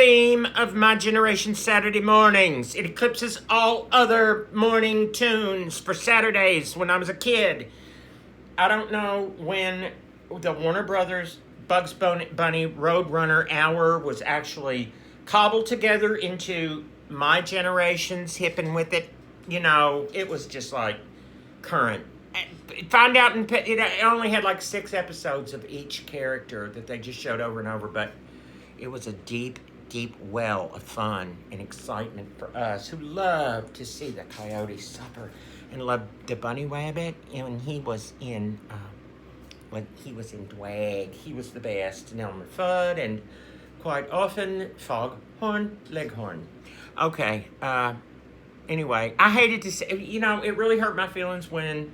theme of my generation Saturday mornings. It eclipses all other morning tunes for Saturdays when I was a kid. I don't know when the Warner Brothers Bugs Bunny Roadrunner Hour was actually cobbled together into my generation's hipping with it. You know, it was just like current. Find out, it only had like 6 episodes of each character that they just showed over and over, but it was a deep, deep well of fun and excitement for us who loved to see the coyote suffer and loved the bunny rabbit. And when he was in Dwag, he was the best. And Elmer Fudd, and quite often Foghorn Leghorn. Okay. Anyway, I hated to say. It really hurt my feelings when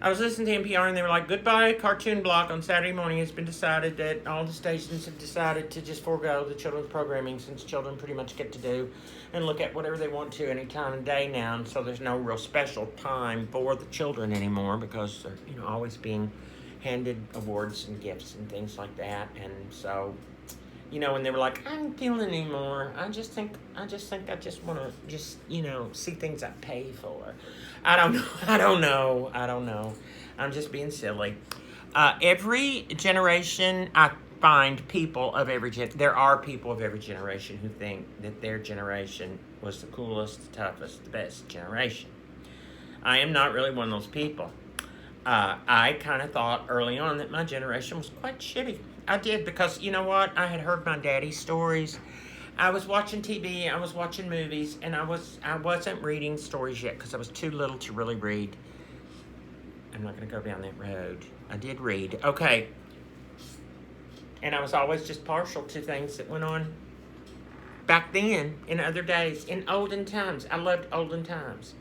I was listening to NPR and they were like, goodbye cartoon block on Saturday morning. It's been decided that all the stations have decided to just forego the children's programming, since children pretty much get to do and look at whatever they want to any time of day now. And so there's no real special time for the children anymore, because they're, always being handed awards and gifts and things like that. And so, and they were like, I don't feel anymore. I just think I just want to see things I pay for. I don't know. I'm just being silly. Every generation, I find there are people of every generation who think that their generation was the coolest, the toughest, the best generation. I am not really one of those people. I kind of thought early on that my generation was quite shitty. I did, because you know what? I had heard my daddy's stories. I was watching TV, I was watching movies, and I wasn't reading stories yet because I was too little to really read. I'm not going to go down that road. I did read. Okay. And I was always just partial to things that went on back then, in other days, in olden times. I loved olden times.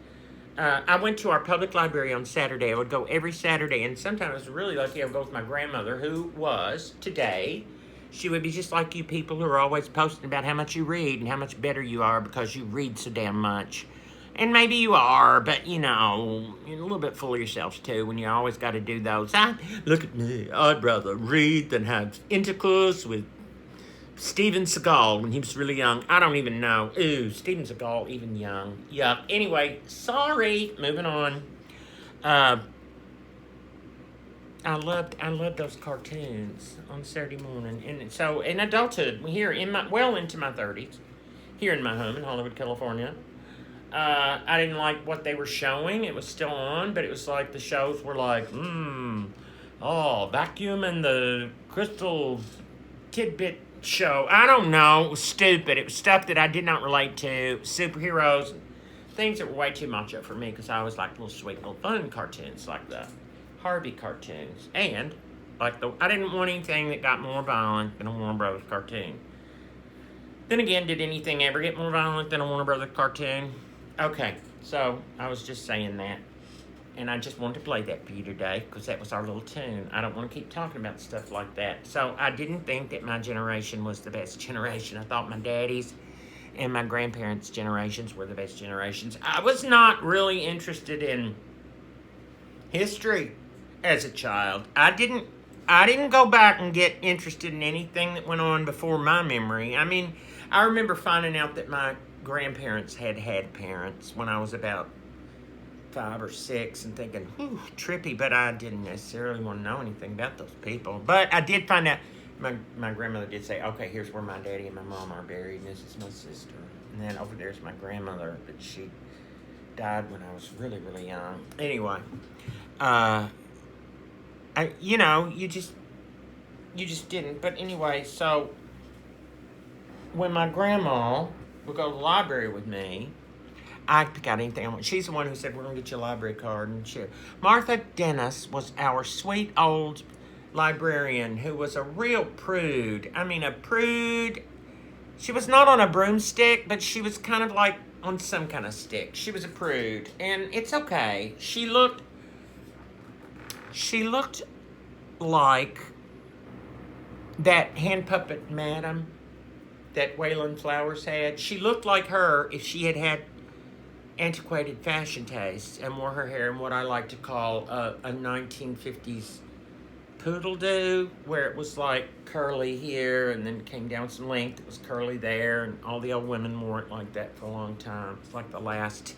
I went to our public library on Saturday. I would go every Saturday, and sometimes I was really lucky. I would go with my grandmother, who was, today, she would be just like you people who are always posting about how much you read and how much better you are because you read so damn much. And maybe you are, but, you're a little bit full of yourselves, too, when you always got to do those. Look at me. I'd rather read than have intercourse with Steven Seagal when he was really young. I don't even know. Ooh, Steven Seagal, even young. Yuck. Anyway, sorry. Moving on. I loved those cartoons on Saturday morning. And so, in adulthood, here into my 30s, here in my home in Hollywood, California, I didn't like what they were showing. It was still on, but it was like the shows were like, Vacuum and the Crystal Tidbit show. I don't know. It was stupid. It was stuff that I did not relate to. Superheroes, things that were way too macho for me, because I always liked little sweet little fun cartoons like the Harvey cartoons. And I didn't want anything that got more violent than a Warner Brothers cartoon. Then again, did anything ever get more violent than a Warner Brothers cartoon? Okay, so I was just saying that. And I just wanted to play that for you today, because that was our little tune. I don't want to keep talking about stuff like that. So I didn't think that my generation was the best generation. I thought my daddy's and my grandparents' generations were the best generations. I was not really interested in history as a child. I didn't go back and get interested in anything that went on before my memory. I mean, I remember finding out that my grandparents had parents when I was about 5 or 6 and thinking, trippy, but I didn't necessarily want to know anything about those people. But I did find out, my grandmother did say, okay, here's where my daddy and my mom are buried, and this is my sister. And then over there's my grandmother, but she died when I was really, really young. Anyway, you just didn't. But anyway, so when my grandma would go to the library with me, I pick out anything I want. She's the one who said, we're going to get you a library card. And Martha Dennis was our sweet old librarian who was a real prude. I mean, a prude. She was not on a broomstick, but she was kind of like on some kind of stick. She was a prude. And it's okay. She looked like that hand puppet madam that Waylon Flowers had. She looked like her if she had antiquated fashion taste and wore her hair in what I like to call a 1950s poodle do, where it was like curly here and then it came down some length. It was curly there, and all the old women wore it like that for a long time. It's like the last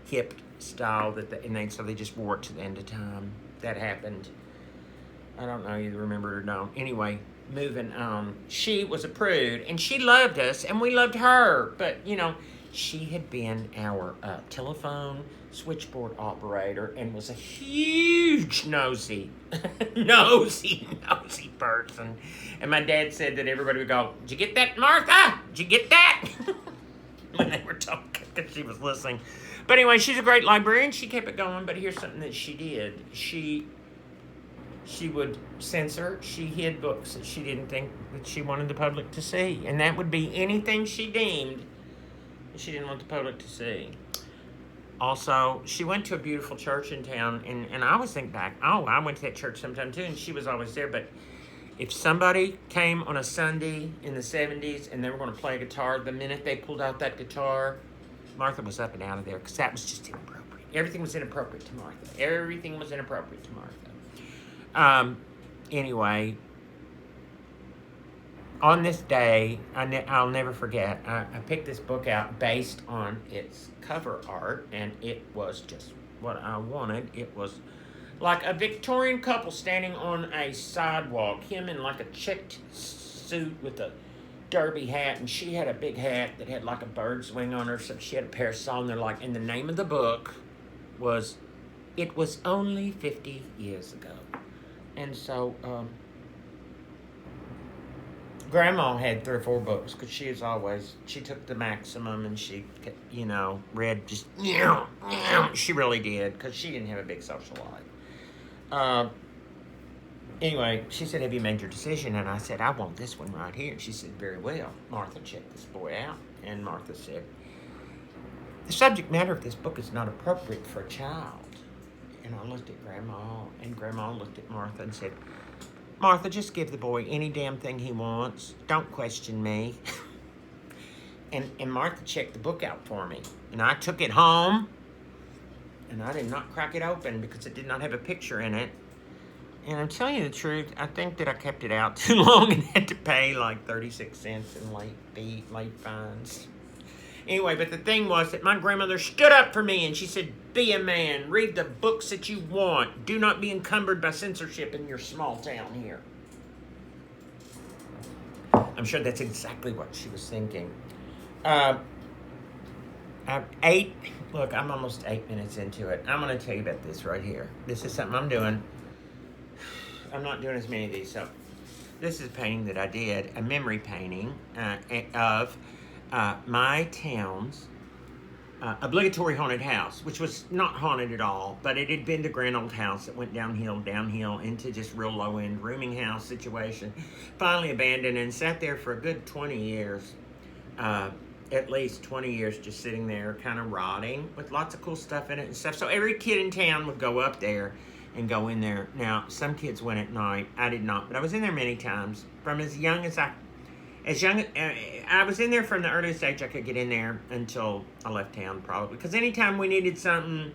hip style so they just wore it to the end of time. That happened. I don't know, you remember it or don't. Anyway, moving on. She was a prude, and she loved us, and we loved her. But, she had been our telephone switchboard operator and was a huge nosy person. And my dad said that everybody would go, "Did you get that, Martha? Did you get that?" when they were talking, because she was listening. But anyway, she's a great librarian. She kept it going, but here's something that she did. She would censor. She hid books that she didn't think that she wanted the public to see. And that would be anything she deemed that she didn't want the public to see. Also, she went to a beautiful church in town, and I always think back, I went to that church sometime too, and she was always there. But if somebody came on a Sunday in the 70s and they were going to play guitar, the minute they pulled out that guitar, Martha was up and out of there, because that was just inappropriate. Everything was inappropriate to Martha. Everything was inappropriate to Martha. Anyway, on this day, I'll never forget, I picked this book out based on its cover art, and it was just what I wanted. It was like a Victorian couple standing on a sidewalk, him in like a checked suit with a derby hat, and she had a big hat that had like a bird's wing on her, so she had a parasol, and they're like, and the name of the book was It Was Only 50 Years Ago. And so, Grandma had 3 or 4 books, because she took the maximum, and she, read just, she really did, because she didn't have a big social life. Anyway, she said, "Have you made your decision?" And I said, "I want this one right here." And she said, "Very well. Martha, check this boy out." And Martha said, "The subject matter of this book is not appropriate for a child." And I looked at Grandma, and Grandma looked at Martha and said, "Martha, just give the boy any damn thing he wants. Don't question me." And Martha checked the book out for me. And I took it home, and I did not crack it open because it did not have a picture in it. And I'm telling you the truth, I think that I kept it out too long and had to pay like 36 cents in late fines. Anyway, but the thing was that my grandmother stood up for me, and she said, "Be a man. Read the books that you want. Do not be encumbered by censorship in your small town here." I'm sure that's exactly what she was thinking. I'm almost 8 minutes into it. I'm going to tell you about this right here. This is something I'm doing. I'm not doing as many of these, so this is a painting that I did, a memory painting of my town's obligatory haunted house, which was not haunted at all, but it had been the grand old house that went downhill into just real low-end rooming house situation, finally abandoned, and sat there for a good 20 years, at least 20 years, just sitting there kind of rotting with lots of cool stuff in it and stuff. So every kid in town would go up there and go in there. Now, some kids went at night. I did not, but I was in there many times. From I was in there from the earliest age I could get in there until I left town, probably. Because anytime we needed something,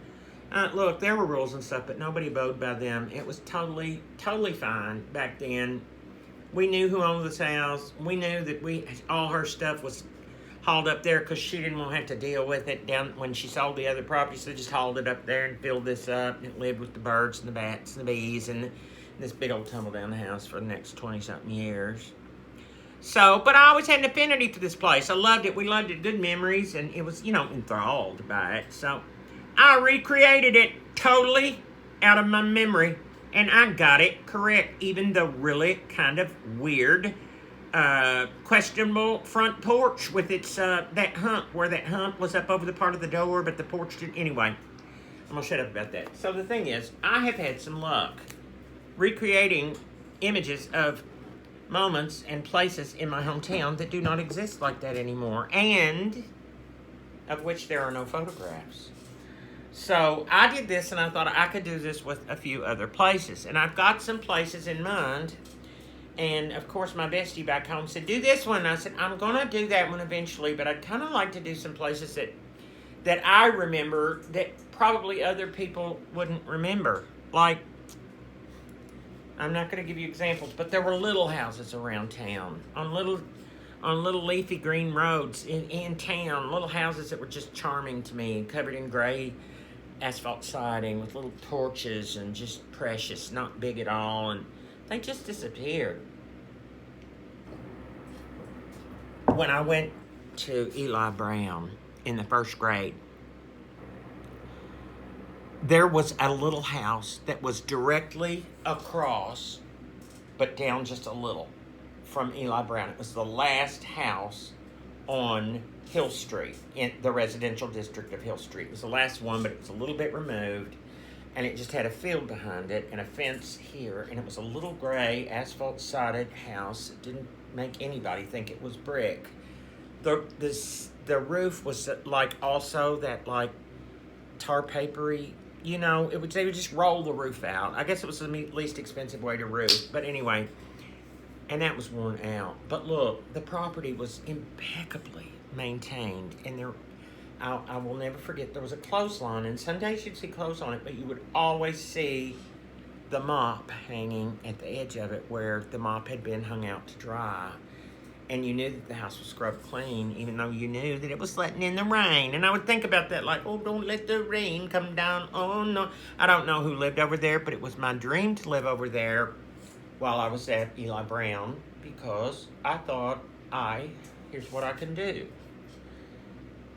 look, there were rules and stuff, but nobody abode by them. It was totally fine back then. We knew who owned this house. We knew that all her stuff was hauled up there because she didn't want to have to deal with it down when she sold the other property. So they just hauled it up there and filled this up. And it lived with the birds and the bats and the bees and this big old tumble down the house for the next 20-something years. So, but I always had an affinity for this place. I loved it. We loved it. Good memories. And it was, enthralled by it. So I recreated it totally out of my memory. And I got it correct. Even the really kind of weird, questionable front porch with its that hump, where that hump was up over the part of the door, but the porch didn't. Anyway, I'm gonna shut up about that. So the thing is, I have had some luck recreating images of moments and places in my hometown that do not exist like that anymore, and of which there are no photographs. So I did this, and I thought I could do this with a few other places, and I've got some places in mind. And, of course, my bestie back home said, "Do this one." I said, "I'm going to do that one eventually, but I'd kind of like to do some places that I remember that probably other people wouldn't remember." Like, I'm not going to give you examples, but there were little houses around town on little leafy green roads in town, little houses that were just charming to me, covered in gray asphalt siding with little porches and just precious, not big at all, and they just disappeared. When I went to Eli Brown in the first grade, there was a little house that was directly across, but down just a little from Eli Brown. It was the last house on Hill Street, in the residential district of Hill Street. It was the last one, but it was a little bit removed, and it just had a field behind it and a fence here, and it was a little gray asphalt-sided house. It didn't make anybody think it was brick. The roof was like also that like tar papery, you know, they would just roll the roof out. I guess it was the least expensive way to roof, but anyway, and that was worn out. But look, the property was impeccably maintained, and I will never forget, there was a clothesline, and some days you'd see clothes on it, but you would always see the mop hanging at the edge of it where the mop had been hung out to dry. And you knew that the house was scrubbed clean, even though you knew that it was letting in the rain. And I would think about that like, oh, don't let the rain come down. Oh, no. I don't know who lived over there, but it was my dream to live over there while I was at Eli Brown, because I thought, here's what I can do.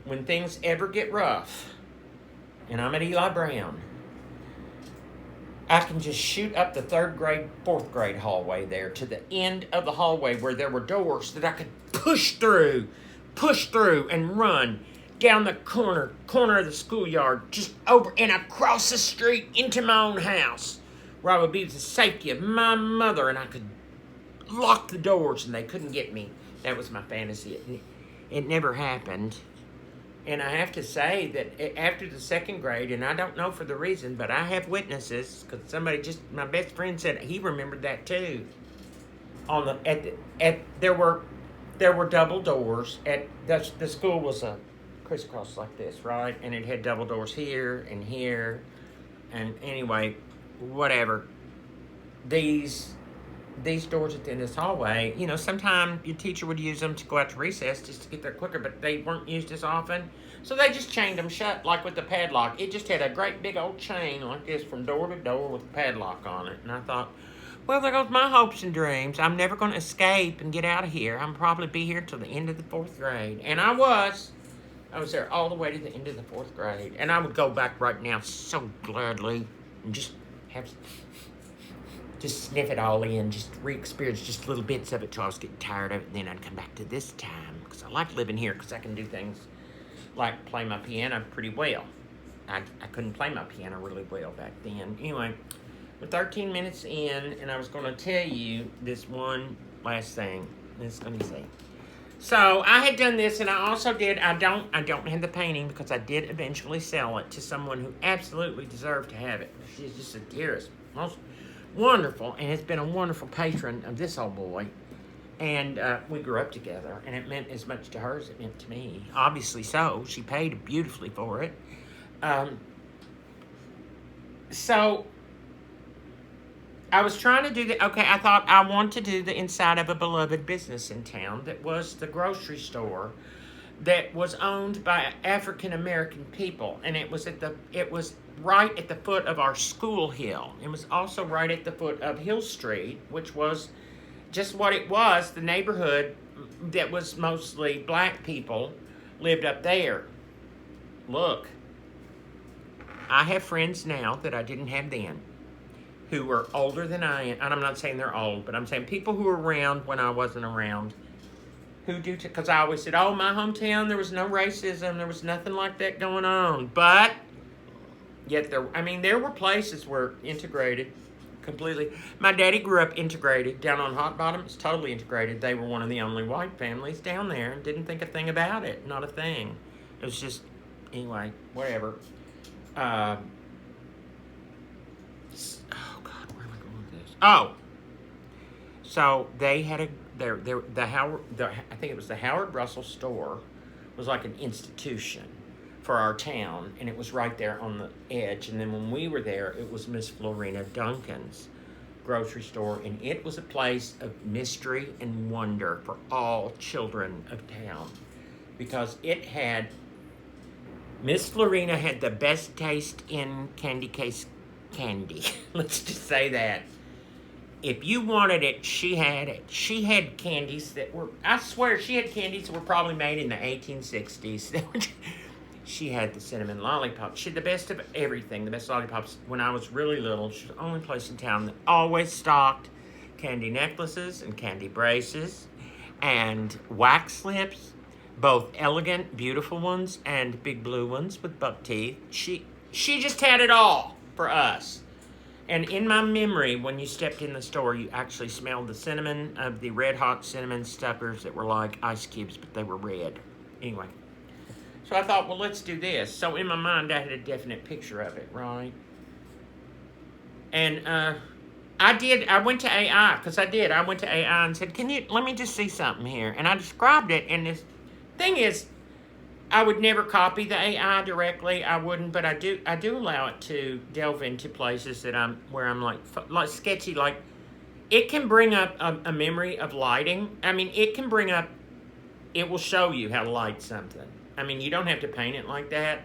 When things ever get rough, and I'm at Eli Brown, I can just shoot up the 3rd grade, 4th grade hallway there to the end of the hallway where there were doors that I could push through and run down the corner of the schoolyard, just over and across the street into my own house, where I would be the safety of my mother, and I could lock the doors and they couldn't get me. That was my fantasy. It never happened. And I have to say that after the 2nd grade, and I don't know for the reason, but I have witnesses, because my best friend said he remembered that too. There were double doors at the school was a crisscross like this, right? And it had double doors here and here, and anyway, whatever. These doors at the end of this hallway, you know, sometimes your teacher would use them to go out to recess just to get there quicker, but they weren't used as often. So they just chained them shut, like with the padlock. It just had a great big old chain like this from door to door with a padlock on it. And I thought, well, there goes my hopes and dreams. I'm never going to escape and get out of here. I'm probably be here till the end of the 4th grade. And I was there all the way to the end of the 4th grade. And I would go back right now so gladly and just sniff it all in, just re-experience just little bits of it till I was getting tired of it, and then I'd come back to this time, because I like living here, because I can do things like play my piano pretty well. I couldn't play my piano really well back then. Anyway, we're 13 minutes in, and I was going to tell you this one last thing. Let me see. So I had done this, and I also did, I don't have the painting, because I did eventually sell it to someone who absolutely deserved to have it. She's just the dearest, most wonderful, and has been a wonderful patron of this old boy. And we grew up together, and it meant as much to her as it meant to me. Obviously so. She paid beautifully for it. So I was trying to do I thought I want to do the inside of a beloved business in town that was the grocery store that was owned by African American people, and it was right at the foot of our school hill. It was also right at the foot of Hill Street, which was just what it was. The neighborhood that was mostly black people lived up there. Look, I have friends now that I didn't have then, who are older than I am, and I'm not saying they're old, but I'm saying people who were around when I wasn't around, who do, because I always said, oh, my hometown, there was no racism, there was nothing like that going on, but yet there were places where integrated completely. My daddy grew up integrated down on Hot Bottom. It's totally integrated. They were one of the only white families down there and didn't think a thing about it. Not a thing. It was just, anyway, whatever. Oh, God, where am I going with this? Oh, so they had I think it was the Howard Russell store, was like an institution for our town, and it was right there on the edge. And then when we were there, it was Miss Florina Duncan's grocery store, and it was a place of mystery and wonder for all children of town because it had Miss Florina had the best taste in candy case candy. Let's just say that. If you wanted it, she had it. She had candies that were, I swear, she had candies that were probably made in the 1860s. She had the cinnamon lollipop. She had the best of everything, the best lollipops. When I was really little, she was the only place in town that always stocked candy necklaces and candy braces and wax lips, both elegant, beautiful ones and big blue ones with buck teeth. She just had it all for us. And in my memory, when you stepped in the store, you actually smelled the cinnamon of the red hot cinnamon stuffers that were like ice cubes, but they were red. Anyway, so I thought, well, let's do this. So in my mind, I had a definite picture of it, right? And I went to AI, because I went to AI and said, let me just see something here. And I described it, and this thing is, I would never copy the AI directly. I wouldn't, but I do allow it to delve into places that where I'm like sketchy. Like it can bring up a memory of lighting. I mean, it will show you how to light something. I mean, you don't have to paint it like that,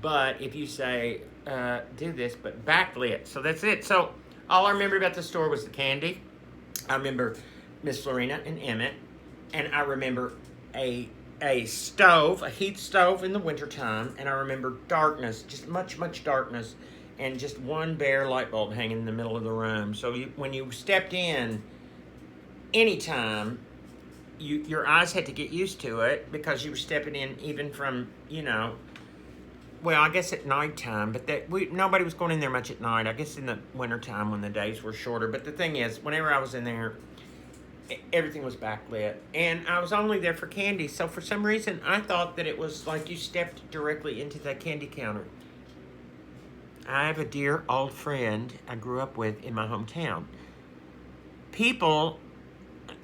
but if you say do this, but backlit, so that's it. So all I remember about the store was the candy. I remember Miss Florina and Emmett, and I remember a stove, a heat stove in the wintertime, and I remember darkness, just much darkness, and just one bare light bulb hanging in the middle of the room. So when you stepped in, anytime, your eyes had to get used to it because you were stepping in even from, well, I guess at nighttime, but nobody was going in there much at night. I guess in the wintertime when the days were shorter. But the thing is, whenever I was in there, everything was backlit, and I was only there for candy, so for some reason I thought that it was like you stepped directly into that candy counter. I have a dear old friend I grew up with in my hometown. People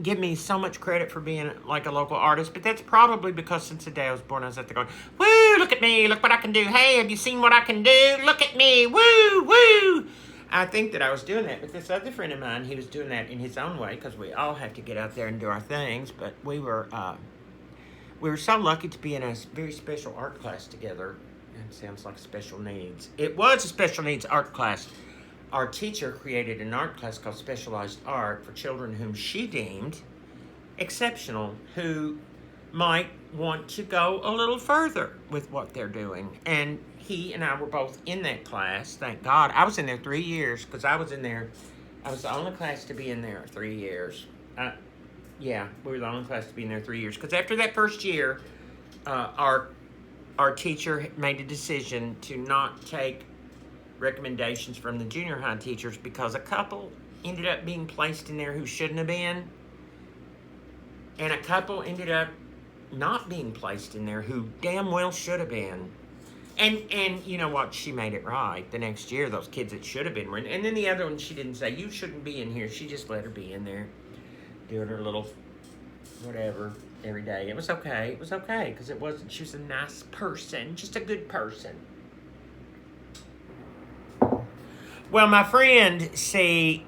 give me so much credit for being like a local artist, but that's probably because since the day I was born, I was out there going, woo, look at me, look what I can do. Hey, have you seen what I can do? Look at me, woo, woo. I think that I was doing that, but this other friend of mine, he was doing that in his own way, because we all have to get out there and do our things, but we were so lucky to be in a very special art class together. It sounds like special needs. It was a special needs art class. Our teacher created an art class called Specialized Art for children whom she deemed exceptional, who might want to go a little further with what they're doing. And he and I were both in that class, thank God. I was in there 3 years because I was the only class to be in there 3 years. We were the only class to be in there 3 years. Because after that first year, our teacher made a decision to not take recommendations from the junior high teachers because a couple ended up being placed in there who shouldn't have been. And a couple ended up not being placed in there who damn well should have been. And you know what? She made it right. The next year, those kids that should have been were in. And then the other one, she didn't say, you shouldn't be in here. She just let her be in there, doing her little whatever every day. It was okay. It was okay because she was a nice person, just a good person. Well, my friend, see,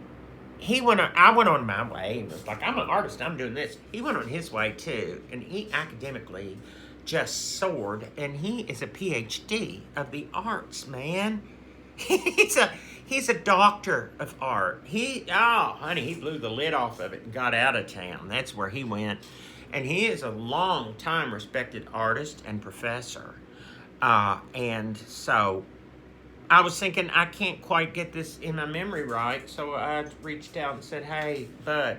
I went on my way and was like, I'm an artist, I'm doing this. He went on his way too, and he academically just soared, and he is a PhD of the arts, man. He's a doctor of art. He blew the lid off of it and got out of town. That's where he went. And he is a long time respected artist and professor. And so I was thinking, I can't quite get this in my memory right. So I reached out and said, hey, bud,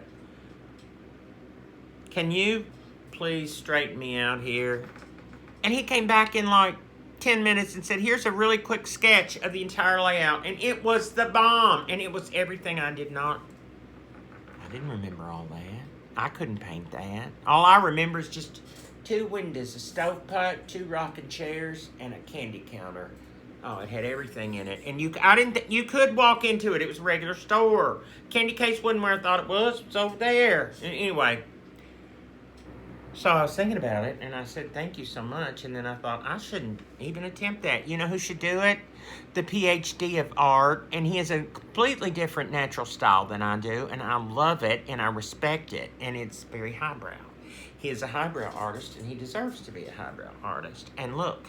can you please straighten me out here? And he came back in like 10 minutes and said, here's a really quick sketch of the entire layout. And it was the bomb. And it was everything I didn't remember all that. I couldn't paint that. All I remember is just 2 windows, a stovepipe, 2 rocking chairs, and a candy counter. Oh, it had everything in it. And you could walk into it. It was a regular store. Candy case wasn't where I thought it was. It was over there. Anyway, So I was thinking about it, and I said, thank you so much. And then I thought, I shouldn't even attempt that. You know who should do it? The PhD of art. And he has a completely different natural style than I do. And I love it, and I respect it. And it's very highbrow. He is a highbrow artist, and he deserves to be a highbrow artist. And look,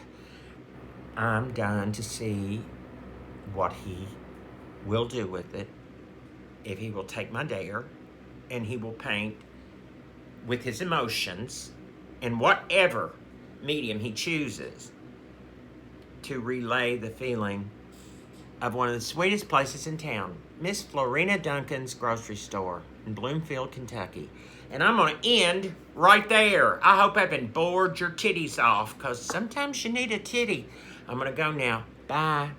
I'm dying to see what he will do with it. If he will take my dare, and he will paint with his emotions in whatever medium he chooses to relay the feeling of one of the sweetest places in town, Miss Florina Duncan's grocery store in Bloomfield, Kentucky. And I'm going to end right there. I hope I haven't bored your titties off, because sometimes you need a titty. I'm going to go now. Bye.